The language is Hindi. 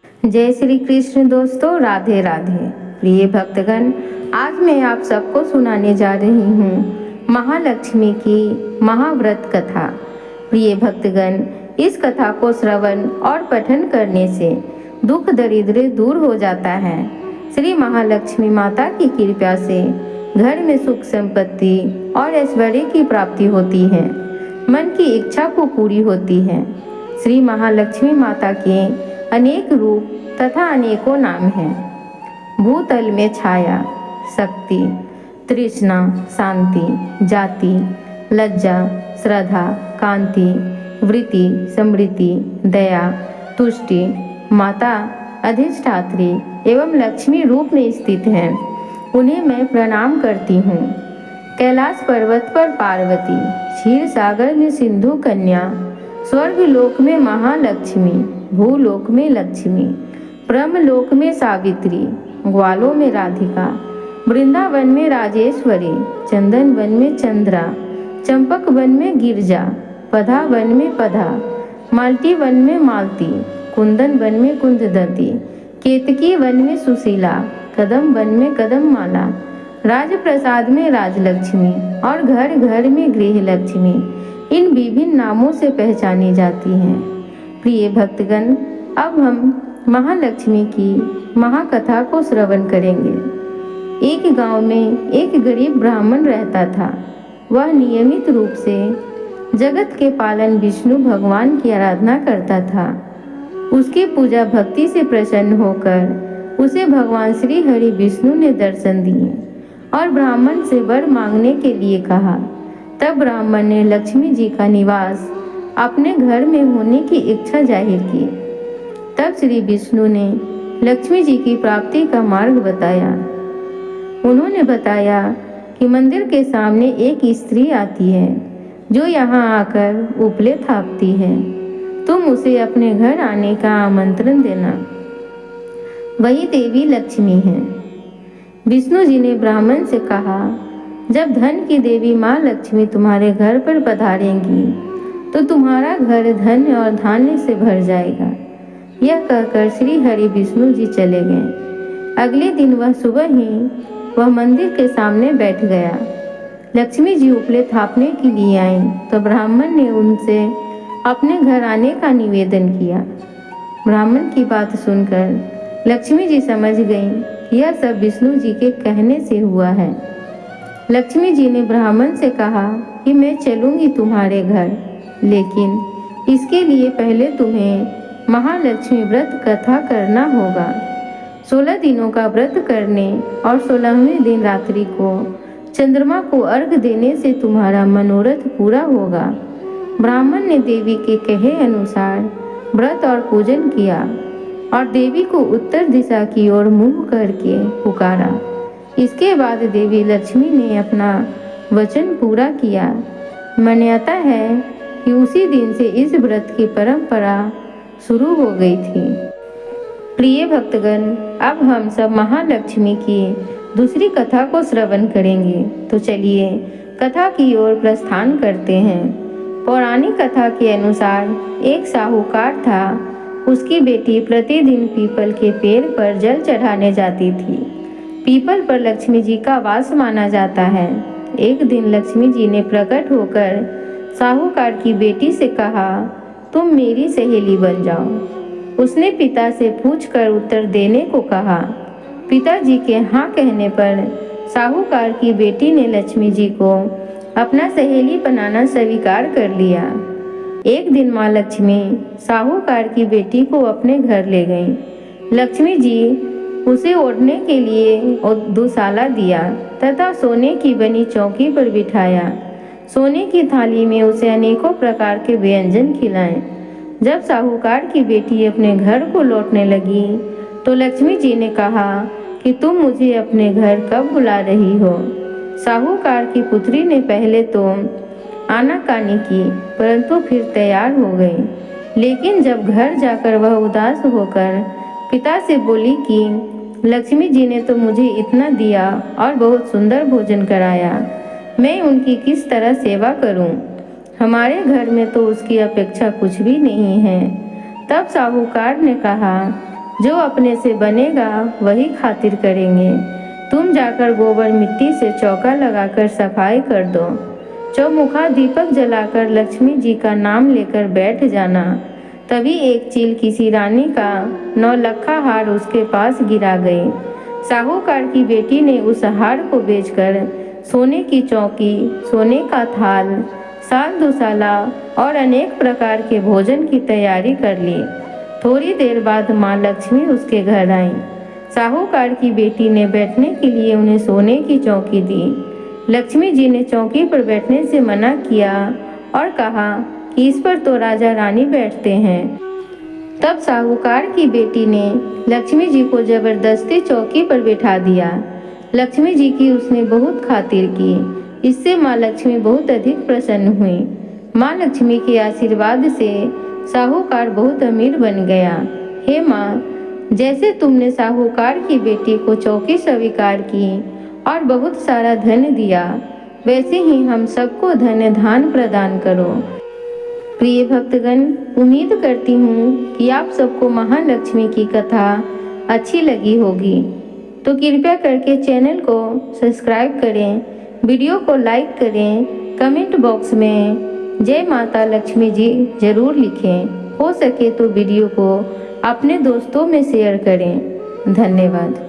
जय श्री कृष्ण दोस्तों, राधे राधे। प्रिय भक्तगण, आज मैं आप सबको सुनाने जा रही हूँ महालक्ष्मी की महाव्रत कथा। प्रिय भक्तगण, इस कथा को श्रवण और पठन करने से दुख दरिद्र दूर हो जाता है। श्री महालक्ष्मी माता की कृपा से घर में सुख संपत्ति और ऐश्वर्य की प्राप्ति होती है, मन की इच्छा को पूरी होती है। श्री महालक्ष्मी माता के अनेक रूप तथा अनेकों नाम हैं। भूतल में छाया, शक्ति, तृष्णा, शांति, जाति, लज्जा, श्रद्धा, कांति, वृत्ति, समृद्धि, दया, तुष्टि, माता, अधिष्ठात्री एवं लक्ष्मी रूप में स्थित हैं। उन्हें मैं प्रणाम करती हूँ। कैलाश पर्वत पर पार्वती, क्षीर सागर में सिंधु कन्या, स्वर्ग लोक में महालक्ष्मी, भूलोक में लक्ष्मी, ब्रह्मलोक में सावित्री, ग्वालों में राधिका, वृंदावन में राजेश्वरी, चंदन वन में चंद्रा, चंपक वन में गिरजा, पधा वन में पधा, माल्टी वन में मालती, कुंदन वन में कुंददती, केतकी वन में सुशीला, कदम वन में कदम माला, राजप्रसाद में राजलक्ष्मी और घर घर में गृह लक्ष्मी इन विभिन्न नामों से पहचानी जाती हैं। प्रिय भक्तगण, अब हम महालक्ष्मी की महाकथा को श्रवण करेंगे। एक गांव में एक गरीब ब्राह्मण रहता था। वह नियमित रूप से जगत के पालन विष्णु भगवान की आराधना करता था। उसकी पूजा भक्ति से प्रसन्न होकर उसे भगवान श्री हरि विष्णु ने दर्शन दिए और ब्राह्मण से वर मांगने के लिए कहा। तब ब्राह्मण ने लक्ष्मी जी का निवास अपने घर में होने की इच्छा जाहिर की। तब श्री विष्णु ने लक्ष्मी जी की प्राप्ति का मार्ग बताया। उन्होंने बताया कि मंदिर के सामने एक स्त्री आती है जो यहाँ आकर उपले थापती है। तुम उसे अपने घर आने का आमंत्रण देना। वही देवी लक्ष्मी है। विष्णु जी ने ब्राह्मण से कहा, जब धन की देवी माँ लक्ष्मी तुम्हारे घर पर पधारेंगी तो तुम्हारा घर धन और धान्य से भर जाएगा। यह कहकर श्री हरि विष्णु जी चले गए। अगले दिन वह सुबह ही वह मंदिर के सामने बैठ गया। लक्ष्मी जी उपले थापने के लिए आईं तो ब्राह्मण ने उनसे अपने घर आने का निवेदन किया। ब्राह्मण की बात सुनकर लक्ष्मी जी समझ गईं कि यह सब विष्णु जी के कहने से हुआ है। लक्ष्मी जी ने ब्राह्मण से कहा कि मैं चलूंगी तुम्हारे घर, लेकिन इसके लिए पहले तुम्हें महालक्ष्मी व्रत कथा करना होगा। 16 दिनों का व्रत करने और 16वें दिन रात्रि को चंद्रमा को अर्घ देने से तुम्हारा मनोरथ पूरा होगा। ब्राह्मण ने देवी के कहे अनुसार व्रत और पूजन किया और देवी को उत्तर दिशा की ओर मुंह करके पुकारा। इसके बाद देवी लक्ष्मी ने अपना वचन पूरा किया। मान्यता है कि उसी दिन से इस व्रत की परंपरा शुरू हो गई थी। प्रिय भक्तगण, अब हम सब महालक्ष्मी की दूसरी कथा को श्रवण करेंगे। तो चलिए कथा की ओर प्रस्थान करते हैं। पौराणिक कथा के अनुसार एक साहूकार था। उसकी बेटी प्रतिदिन पीपल के पेड़ पर जल चढ़ाने जाती थी। पीपल पर लक्ष्मी जी का वास माना जाता है। एक दिन लक्ष्मी जी ने प्रकट होकर साहूकार की बेटी से कहा, तुम मेरी सहेली बन जाओ। उसने पिता से पूछकर उत्तर देने को कहा। पिताजी के हाँ कहने पर साहूकार की बेटी ने लक्ष्मी जी को अपना सहेली बनाना स्वीकार कर लिया। एक दिन माँ लक्ष्मी साहूकार की बेटी को अपने घर ले गईं। लक्ष्मी जी उसे ओढ़ने के लिए दुशाला दिया तथा सोने की बनी चौकी पर बिठाया। सोने की थाली में उसे अनेकों प्रकार के व्यंजन खिलाए। जब साहूकार की बेटी अपने घर को लौटने लगी तो लक्ष्मी जी ने कहा कि तुम मुझे अपने घर कब बुला रही हो। साहूकार की पुत्री ने पहले तो आनाकानी की, परंतु फिर तैयार हो गई। लेकिन जब घर जाकर वह उदास होकर पिता से बोली कि लक्ष्मी जी ने तो मुझे इतना दिया और बहुत सुंदर भोजन कराया, मैं उनकी किस तरह सेवा करूं? हमारे घर में तो उसकी अपेक्षा कुछ भी नहीं है। तब साहूकार ने कहा जो अपने से बनेगा वही खातिर करेंगे। तुम जाकर गोबर मिट्टी से चौका लगाकर सफाई कर दो। चौमुखा दीपक जलाकर लक्ष्मी जी का नाम लेकर बैठ जाना। तभी एक चील किसी रानी का नौलखा हार उसके पास गिरा गई। साहूकार की बेटी ने उस हार को बेचकर सोने की चौकी, सोने का थाल, साल दुसाला और अनेक प्रकार के भोजन की तैयारी कर ली। थोड़ी देर बाद माँ लक्ष्मी उसके घर आईं। साहूकार की बेटी ने बैठने के लिए उन्हें सोने की चौकी दी। लक्ष्मी जी ने चौकी पर बैठने से मना किया और कहा कि इस पर तो राजा रानी बैठते हैं। तब साहूकार की बेटी ने लक्ष्मी जी को जबरदस्ती चौकी पर बैठा दिया। लक्ष्मी जी की उसने बहुत खातिर की। इससे माँ लक्ष्मी बहुत अधिक प्रसन्न हुई। माँ लक्ष्मी के आशीर्वाद से साहूकार बहुत अमीर बन गया। हे माँ, जैसे तुमने साहूकार की बेटी को चौकी स्वीकार की और बहुत सारा धन दिया, वैसे ही हम सबको धन धान प्रदान करो। प्रिय भक्तगण, उम्मीद करती हूँ कि आप सबको महालक्ष्मी की कथा अच्छी लगी होगी। तो कृपया करके चैनल को सब्सक्राइब करें, वीडियो को लाइक करें, कमेंट बॉक्स में जय माता लक्ष्मी जी जरूर लिखें। हो सके तो वीडियो को अपने दोस्तों में शेयर करें। धन्यवाद।